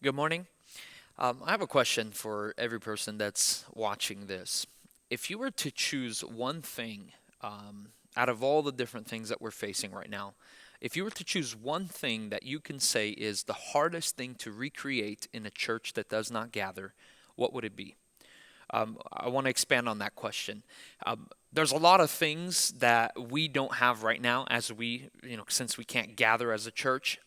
Good morning. I have a question for every person that's watching this. If you were to choose one thing out of all the different things that we're facing right now, if you were to choose one thing that you can say is the hardest thing to recreate in a church that does not gather, what would it be? I want to expand on that question. There's a lot of things that we don't have right now since we can't gather as a church.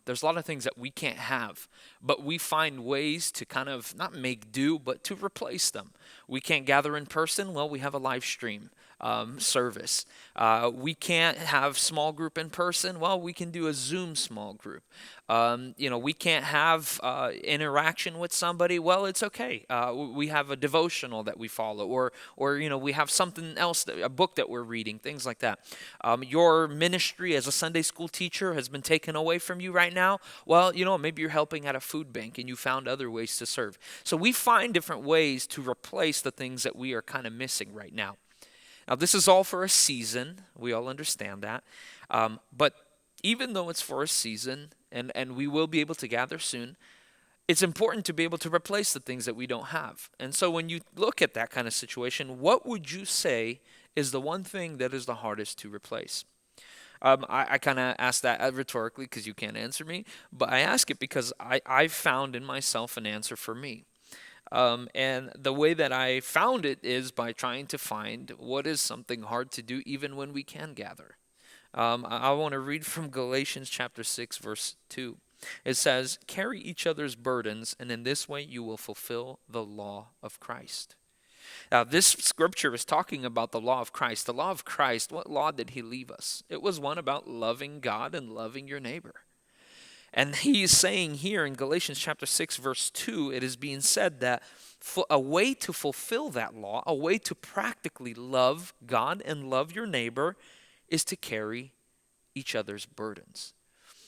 There's a lot of things that we can't have, but we find ways to kind of not make do, but to replace them. We can't gather in person. Well, we have a live stream service. We can't have small group in person. Well, we can do a Zoom small group. We can't have interaction with somebody. Well, it's okay. We have a devotional that we follow, or we have something else, a book that we're reading, things like that. Your ministry as a Sunday school teacher has been taken away from you right now. Well, maybe you're helping at a food bank and you found other ways to serve. So we find different ways to replace the things that we are kind of missing right now. Now, this is all for a season. We all understand that. But even though it's for a season and we will be able to gather soon, it's important to be able to replace the things that we don't have. And so when you look at that kind of situation, what would you say is the one thing that is the hardest to replace? I kind of ask that rhetorically because you can't answer me, but I ask it because I've found in myself an answer for me. And the way that I found it is by trying to find what is something hard to do even when we can gather. I want to read from Galatians chapter 6, verse 2. It says, "Carry each other's burdens, and in this way you will fulfill the law of Christ." Now, this scripture is talking about the law of Christ. The law of Christ, what law did he leave us? It was one about loving God and loving your neighbor. And he's saying here in Galatians chapter 6, verse 2, it is being said that a way to fulfill that law, a way to practically love God and love your neighbor, is to carry each other's burdens.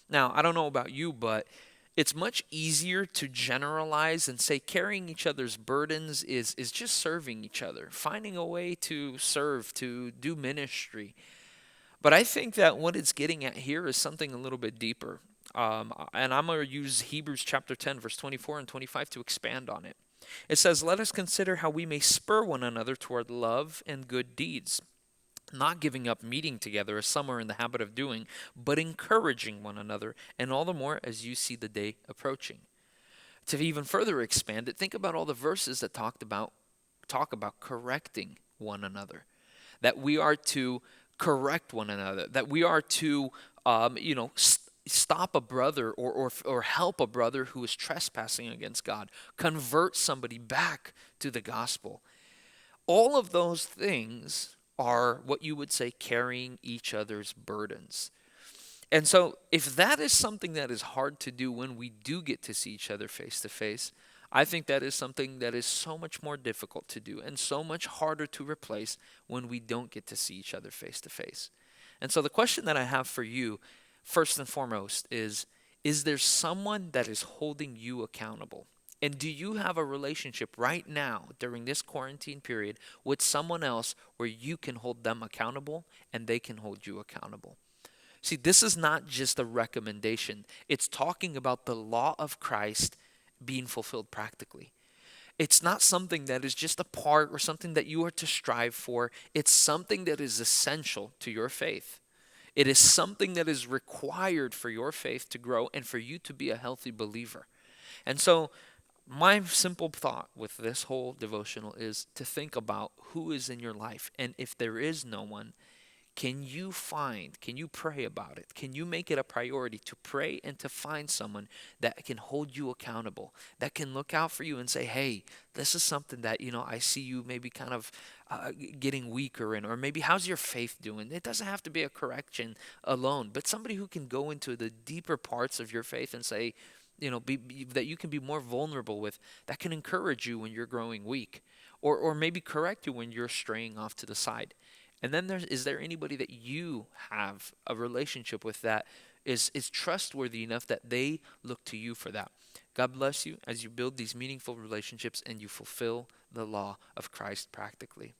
Now, I don't know about you, but it's much easier to generalize and say carrying each other's burdens is just serving each other, finding a way to serve, to do ministry. But I think that what it's getting at here is something a little bit deeper. And I'm going to use Hebrews chapter 10, verse 24 and 25 to expand on it. It says, "Let us consider how we may spur one another toward love and good deeds, not giving up meeting together as some are in the habit of doing, but encouraging one another, and all the more as you see the day approaching." To even further expand it, think about all the verses that talk about correcting one another, that we are to correct one another, that we are to stop a brother or help a brother who is trespassing against God, convert somebody back to the gospel. All of those things are what you would say carrying each other's burdens. And so if that is something that is hard to do when we do get to see each other face to face, I think that is something that is so much more difficult to do and so much harder to replace when we don't get to see each other face to face. And so the question that I have for you, first and foremost, is there someone that is holding you accountable? And do you have a relationship right now during this quarantine period with someone else where you can hold them accountable and they can hold you accountable? See, this is not just a recommendation. It's talking about the law of Christ being fulfilled practically. It's not something that is just a part or something that you are to strive for. It's something that is essential to your faith. It is something that is required for your faith to grow and for you to be a healthy believer. And so my simple thought with this whole devotional is to think about who is in your life. And if there is no one, can you pray about it? Can you make it a priority to pray and to find someone that can hold you accountable, that can look out for you and say, hey, this is something that, I see you maybe kind of getting weaker in, or maybe how's your faith doing? It doesn't have to be a correction alone, but somebody who can go into the deeper parts of your faith and say, that you can be more vulnerable with, that can encourage you when you're growing weak, or maybe correct you when you're straying off to the side. And then is there anybody that you have a relationship with that is trustworthy enough that they look to you for that? God bless you as you build these meaningful relationships and you fulfill the law of Christ practically.